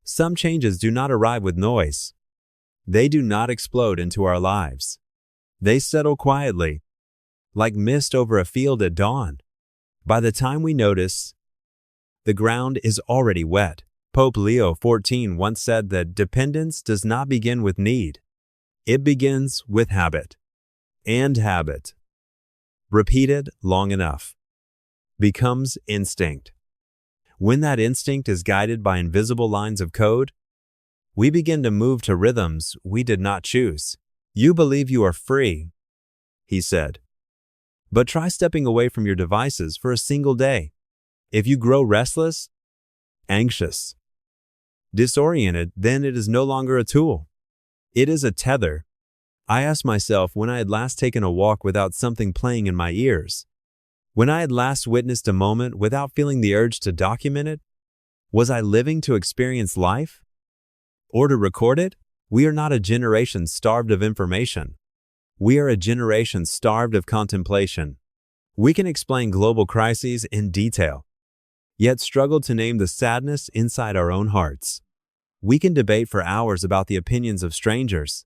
Some changes do not arrive with noise. They do not explode into our lives. They settle quietly, like mist over a field at dawn. By the time we notice, the ground is already wet. Pope Leo XIV once said that dependence does not begin with need. It begins with habit. And habit, repeated long enough, becomes instinct. When that instinct is guided by invisible lines of code, we begin to move to rhythms we did not choose. You believe you are free, he said. But try stepping away from your devices for a single day. If you grow restless, anxious, disoriented, then it is no longer a tool. It is a tether. I asked myself when I had last taken a walk without something playing in my ears. When I had last witnessed a moment without feeling the urge to document it. Was I living to experience life? Or to record it? We are not a generation starved of information. We are a generation starved of contemplation. We can explain global crises in detail, yet struggle to name the sadness inside our own hearts. We can debate for hours about the opinions of strangers,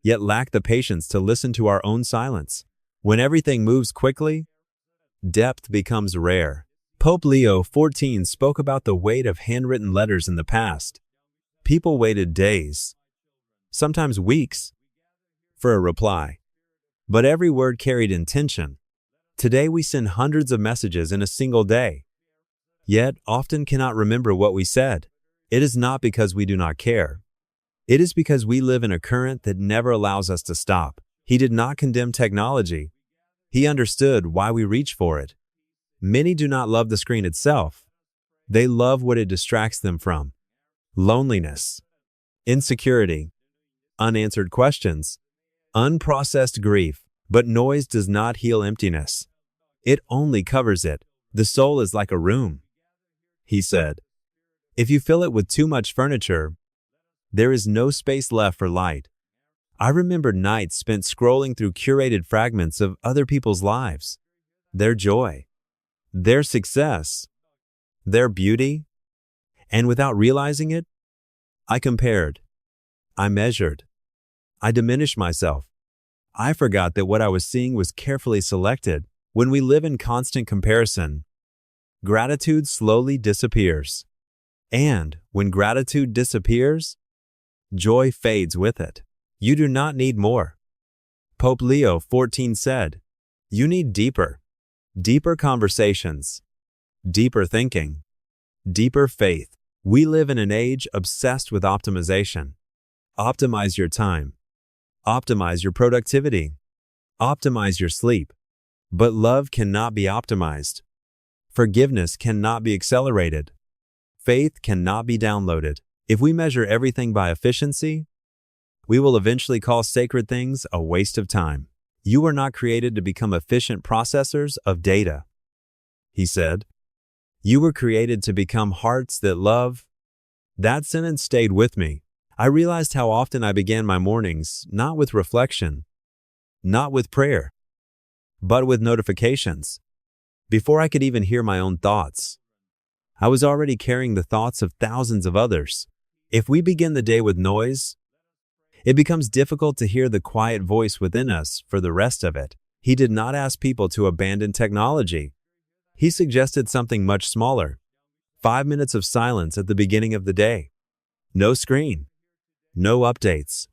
yet lack the patience to listen to our own silence. When everything moves quickly, depth becomes rare. Pope Leo XIV spoke about the weight of handwritten letters in the past. People waited days, sometimes weeks, for a reply. But every word carried intention. Today we send hundreds of messages in a single day, yet often cannot remember what we said. It is not because we do not care. It is because we live in a current that never allows us to stop. He did not condemn technology. He understood why we reach for it. Many do not love the screen itself. They love what it distracts them from. Loneliness, insecurity, unanswered questions, unprocessed grief. But noise does not heal emptiness. It only covers it. The soul is like a room, he said. If you fill it with too much furniture, there is no space left for light. I remember nights spent scrolling through curated fragments of other people's lives, their joy, their success, their beauty, and without realizing it, I compared, I measured, I diminished myself. I forgot that what I was seeing was carefully selected. When we live in constant comparison, gratitude slowly disappears. And when gratitude disappears, joy fades with it. You do not need more. Pope Leo XIV said, you need deeper conversations, deeper thinking, deeper faith. We live in an age obsessed with optimization. Optimize your time. Optimize your productivity. Optimize your sleep. But love cannot be optimized. Forgiveness cannot be accelerated. Faith cannot be downloaded. If we measure everything by efficiency, we will eventually call sacred things a waste of time. You were not created to become efficient processors of data, he said. You were created to become hearts that love. That sentence stayed with me. I realized how often I began my mornings not with reflection, not with prayer, but with notifications. Before I could even hear my own thoughts, I was already carrying the thoughts of thousands of others. If we begin the day with noise, it becomes difficult to hear the quiet voice within us for the rest of it. He did not ask people to abandon technology. He suggested something much smaller. 5 minutes of silence at the beginning of the day. No screen. No updates.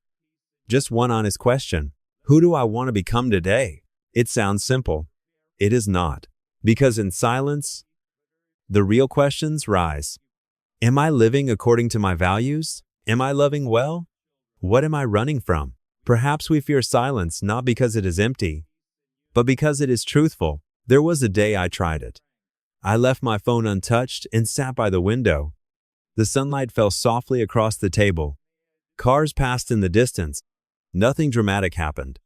Just one honest question. Who do I want to become today? It sounds simple. It is not. Because in silence, the real questions rise. Am I living according to my values? Am I loving well? What am I running from? Perhaps we fear silence not because it is empty, but because it is truthful. There was a day I tried it. I left my phone untouched and sat by the window. The sunlight fell softly across the table. Cars passed in the distance. Nothing dramatic happened.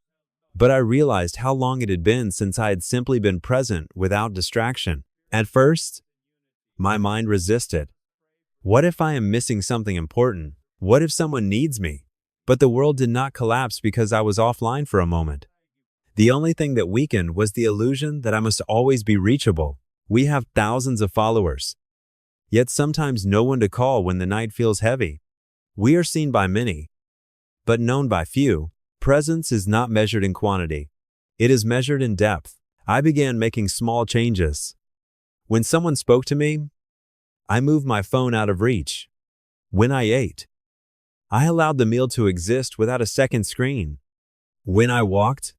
But I realized how long it had been since I had simply been present without distraction. At first, my mind resisted. What if I am missing something important? What if someone needs me? But the world did not collapse because I was offline for a moment. The only thing that weakened was the illusion that I must always be reachable. We have thousands of followers, yet sometimes no one to call when the night feels heavy. We are seen by many, but known by few. Presence is not measured in quantity. It is measured in depth. I began making small changes. When someone spoke to me, I moved my phone out of reach. When I ate, I allowed the meal to exist without a second screen. When I walked,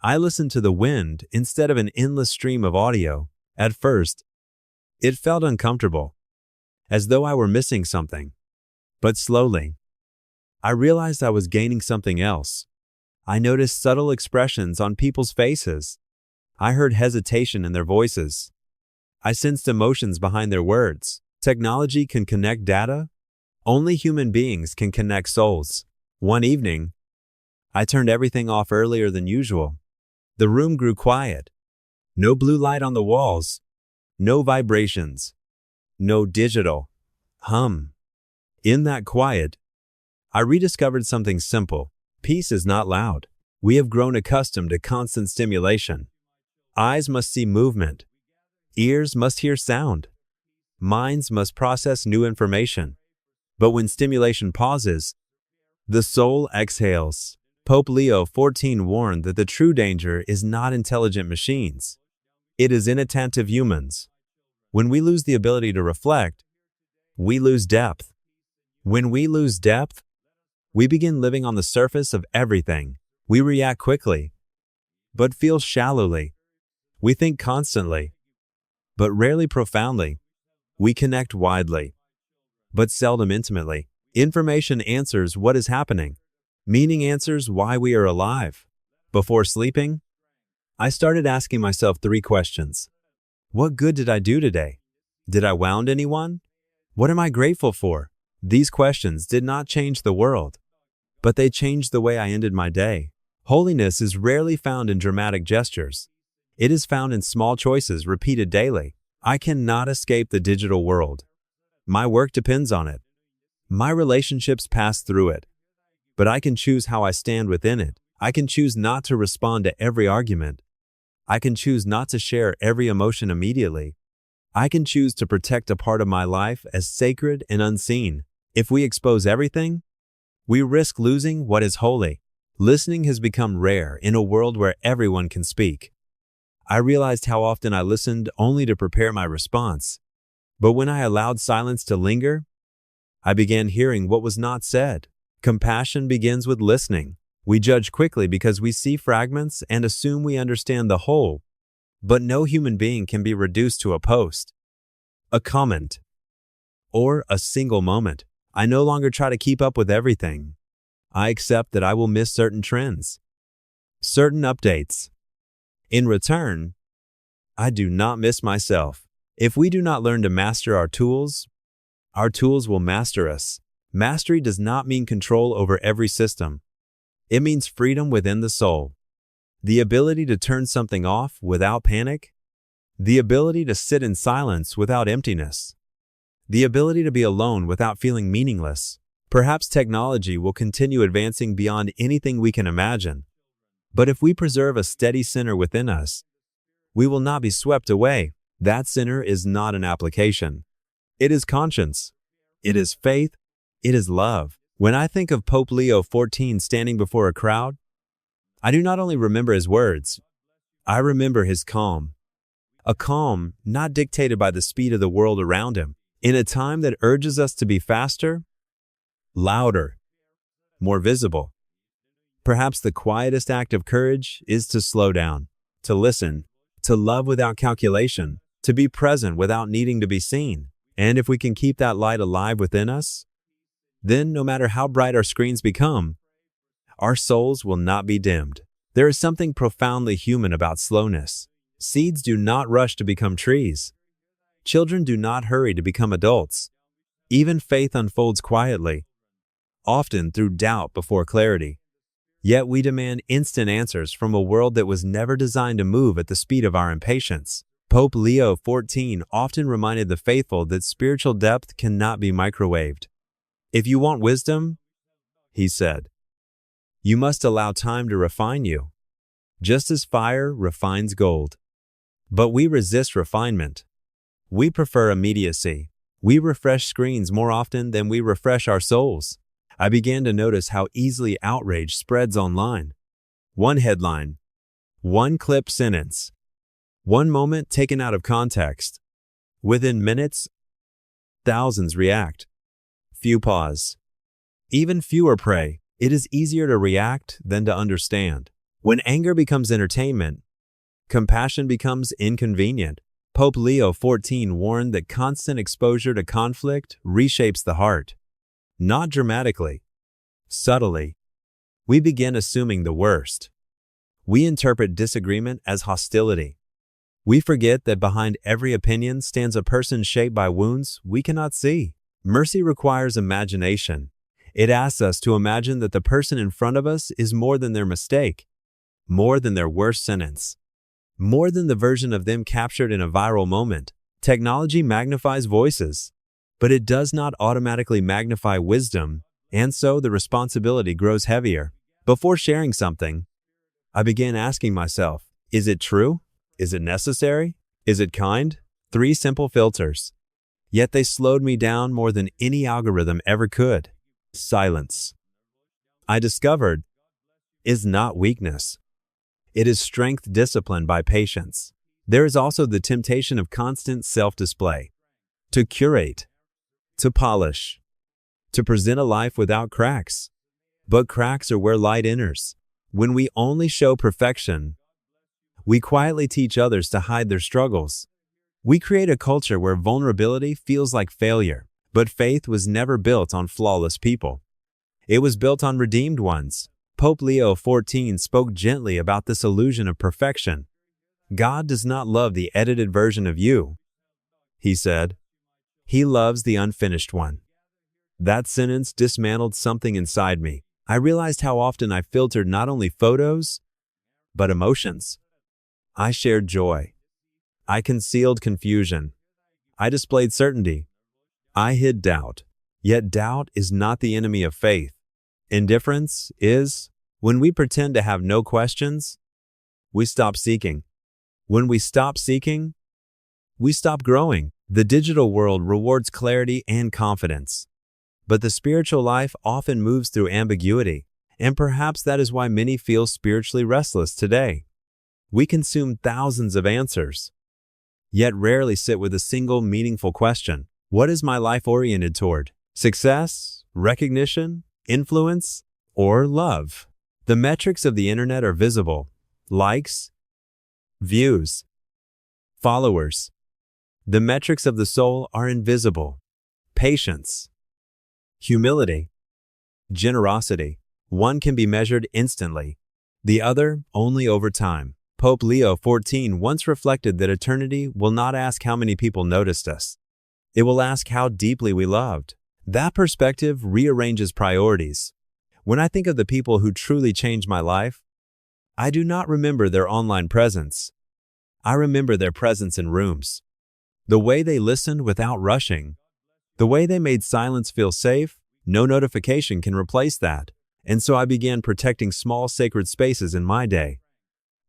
I listened to the wind instead of an endless stream of audio. At first, it felt uncomfortable, as though I were missing something. But slowly, I realized I was gaining something else. I noticed subtle expressions on people's faces. I heard hesitation in their voices. I sensed emotions behind their words. Technology can connect data. Only human beings can connect souls. One evening, I turned everything off earlier than usual. The room grew quiet. No blue light on the walls. No vibrations. No digital hum. In that quiet, I rediscovered something simple. Peace is not loud. We have grown accustomed to constant stimulation. Eyes must see movement. Ears must hear sound. Minds must process new information. But when stimulation pauses, the soul exhales. Pope Leo XIV warned that the true danger is not intelligent machines. It is inattentive humans. When we lose the ability to reflect, we lose depth. When we lose depth, we begin living on the surface of everything. We react quickly, but feel shallowly. We think constantly, but rarely profoundly. We connect widely, but seldom intimately. Information answers what is happening. Meaning answers why we are alive. Before sleeping, I started asking myself 3 questions. What good did I do today? Did I wound anyone? What am I grateful for? These questions did not change the world, but they changed the way I ended my day. Holiness is rarely found in dramatic gestures. It is found in small choices repeated daily. I cannot escape the digital world. My work depends on it. My relationships pass through it. But I can choose how I stand within it. I can choose not to respond to every argument. I can choose not to share every emotion immediately. I can choose to protect a part of my life as sacred and unseen. If we expose everything, we risk losing what is holy. Listening has become rare in a world where everyone can speak. I realized how often I listened only to prepare my response. But when I allowed silence to linger, I began hearing what was not said. Compassion begins with listening. We judge quickly because we see fragments and assume we understand the whole. But no human being can be reduced to a post, a comment, or a single moment. I no longer try to keep up with everything. I accept that I will miss certain trends, certain updates. In return, I do not miss myself. If we do not learn to master our tools will master us. Mastery does not mean control over every system. It means freedom within the soul. The ability to turn something off without panic. The ability to sit in silence without emptiness. The ability to be alone without feeling meaningless. Perhaps technology will continue advancing beyond anything we can imagine. But if we preserve a steady center within us, we will not be swept away. That center is not an application. It is conscience. It is faith. It is love. When I think of Pope Leo XIV standing before a crowd, I do not only remember his words, I remember his calm. A calm not dictated by the speed of the world around him. In a time that urges us to be faster, louder, more visible, perhaps the quietest act of courage is to slow down, to listen, to love without calculation, to be present without needing to be seen. And if we can keep that light alive within us, then no matter how bright our screens become, our souls will not be dimmed. There is something profoundly human about slowness. Seeds do not rush to become trees. Children do not hurry to become adults. Even faith unfolds quietly, often through doubt before clarity. Yet we demand instant answers from a world that was never designed to move at the speed of our impatience. Pope Leo XIV often reminded the faithful that spiritual depth cannot be microwaved. If you want wisdom, he said, you must allow time to refine you, just as fire refines gold. But we resist refinement. We prefer immediacy. We refresh screens more often than we refresh our souls. I began to notice how easily outrage spreads online. One headline, one clip sentence, one moment taken out of context. Within minutes, thousands react. Few pause. Even fewer pray. It is easier to react than to understand. When anger becomes entertainment, compassion becomes inconvenient. Pope Leo XIV warned that constant exposure to conflict reshapes the heart. Not dramatically, subtly. We begin assuming the worst. We interpret disagreement as hostility. We forget that behind every opinion stands a person shaped by wounds we cannot see. Mercy requires imagination. It asks us to imagine that the person in front of us is more than their mistake, more than their worst sentence, more than the version of them captured in a viral moment. Technology magnifies voices, but it does not automatically magnify wisdom, and so the responsibility grows heavier. Before sharing something, I began asking myself, is it true? Is it necessary? Is it kind? 3 simple filters. Yet they slowed me down more than any algorithm ever could. Silence, I discovered, is not weakness. It is strength disciplined by patience. There is also the temptation of constant self-display. To curate, to polish, to present a life without cracks. But cracks are where light enters. When we only show perfection, we quietly teach others to hide their struggles. We create a culture where vulnerability feels like failure. But faith was never built on flawless people. It was built on redeemed ones. Pope Leo XIV spoke gently about this illusion of perfection. God does not love the edited version of you, he said. He loves the unfinished one. That sentence dismantled something inside me. I realized how often I filtered not only photos, but emotions. I shared joy. I concealed confusion. I displayed certainty. I hid doubt. Yet doubt is not the enemy of faith. Indifference is. When we pretend to have no questions, we stop seeking. When we stop seeking, we stop growing. The digital world rewards clarity and confidence. But the spiritual life often moves through ambiguity, and perhaps that is why many feel spiritually restless today. We consume thousands of answers, yet rarely sit with a single meaningful question. What is my life oriented toward? Success, recognition, influence, or love? The metrics of the internet are visible. Likes, views, followers. The metrics of the soul are invisible. Patience, humility, generosity. One can be measured instantly, the other only over time. Pope Leo XIV once reflected that eternity will not ask how many people noticed us. It will ask how deeply we loved. That perspective rearranges priorities. When I think of the people who truly changed my life, I do not remember their online presence. I remember their presence in rooms. The way they listened without rushing. The way they made silence feel safe. No notification can replace that. And so I began protecting small sacred spaces in my day.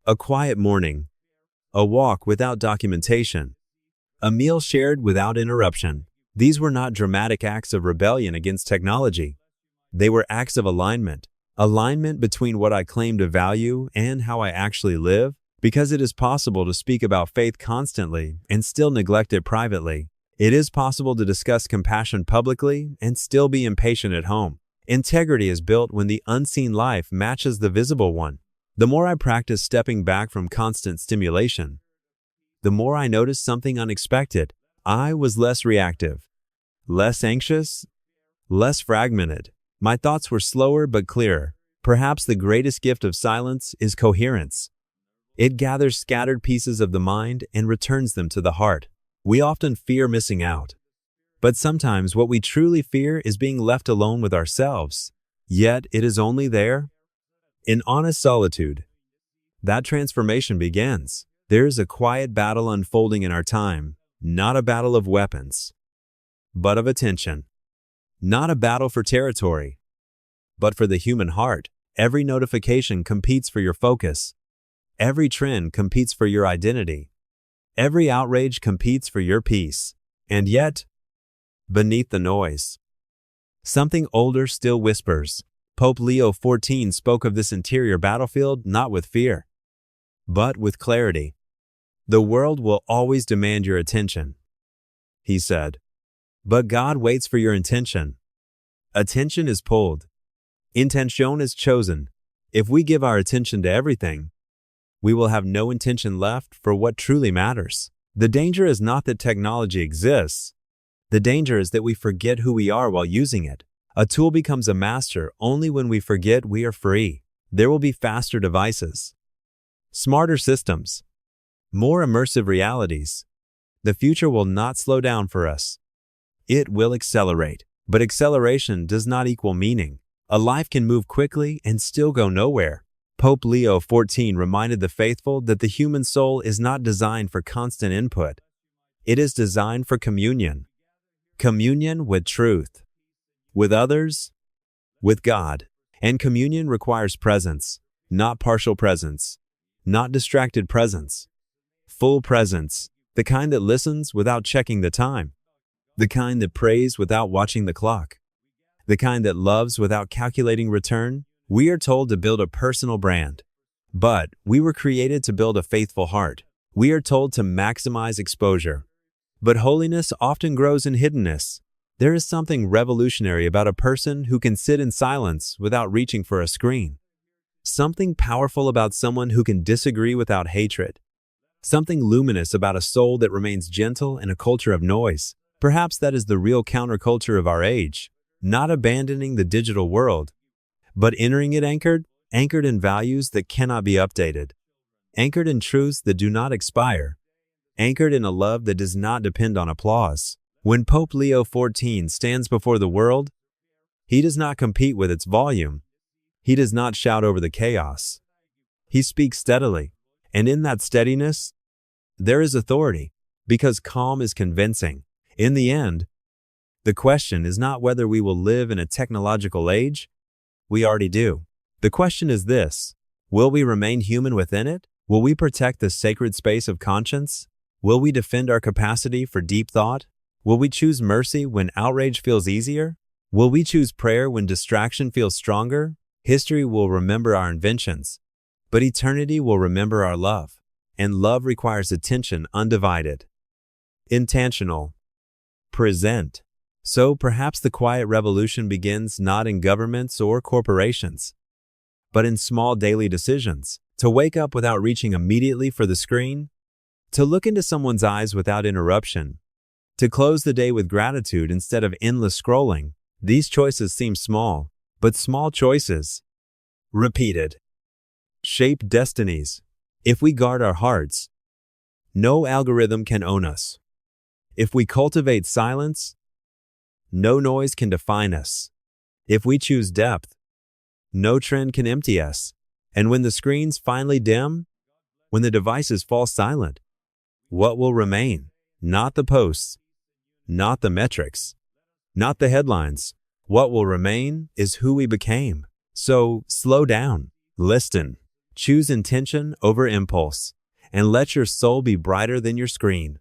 A quiet morning. A walk without documentation. A meal shared without interruption. These were not dramatic acts of rebellion against technology. They were acts of alignment. Alignment between what I claim to value and how I actually live, because it is possible to speak about faith constantly and still neglect it privately. It is possible to discuss compassion publicly and still be impatient at home. Integrity is built when the unseen life matches the visible one. The more I practice stepping back from constant stimulation, the more I noticed something unexpected. I was less reactive, less anxious, less fragmented. My thoughts were slower but clearer. Perhaps the greatest gift of silence is coherence. It gathers scattered pieces of the mind and returns them to the heart. We often fear missing out, but sometimes what we truly fear is being left alone with ourselves. Yet it is only there, in honest solitude, that transformation begins. There is a quiet battle unfolding in our time, not a battle of weapons, but of attention. Not a battle for territory, but for the human heart. Every notification competes for your focus. Every trend competes for your identity. Every outrage competes for your peace. And yet, beneath the noise. Something older still whispers. Pope Leo XIV spoke of this interior battlefield not with fear, but with clarity. The world will always demand your attention, he said. But God waits for your intention. Attention is pulled. Intention is chosen. If we give our attention to everything, we will have no intention left for what truly matters. The danger is not that technology exists. The danger is that we forget who we are while using it. A tool becomes a master only when we forget we are free. There will be faster devices, smarter systems, more immersive realities. The future will not slow down for us. It will accelerate. But acceleration does not equal meaning. A life can move quickly and still go nowhere. Pope Leo XIV reminded the faithful that the human soul is not designed for constant input. It is designed for communion. Communion with truth, with others, with God. And communion requires presence, not partial presence, not distracted presence. Full presence, the kind that listens without checking the time, the kind that prays without watching the clock, the kind that loves without calculating return. We are told to build a personal brand, but we were created to build a faithful heart. We are told to maximize exposure, but holiness often grows in hiddenness. There is something revolutionary about a person who can sit in silence without reaching for a screen. Something powerful about someone who can disagree without hatred. Something luminous about a soul that remains gentle in a culture of noise. Perhaps that is the real counterculture of our age, not abandoning the digital world, but entering it anchored in values that cannot be updated, anchored in truths that do not expire, anchored in a love that does not depend on applause. When Pope Leo XIV stands before the world, he does not compete with its volume. He does not shout over the chaos. He speaks steadily, and in that steadiness, there is authority, because calm is convincing. In the end, the question is not whether we will live in a technological age. We already do. The question is this: will we remain human within it? Will we protect the sacred space of conscience? Will we defend our capacity for deep thought? Will we choose mercy when outrage feels easier? Will we choose prayer when distraction feels stronger? History will remember our inventions, but eternity will remember our love. And love requires attention undivided, intentional, present. So perhaps the quiet revolution begins not in governments or corporations, but in small daily decisions. To wake up without reaching immediately for the screen, to look into someone's eyes without interruption, to close the day with gratitude instead of endless scrolling. These choices seem small, but small choices, repeated, shape destinies. If we guard our hearts, no algorithm can own us. If we cultivate silence, no noise can define us. If we choose depth, no trend can empty us. And when the screens finally dim, when the devices fall silent, what will remain? Not the posts, not the metrics, not the headlines. What will remain is who we became. So slow down, listen, choose intention over impulse, and let your soul be brighter than your screen.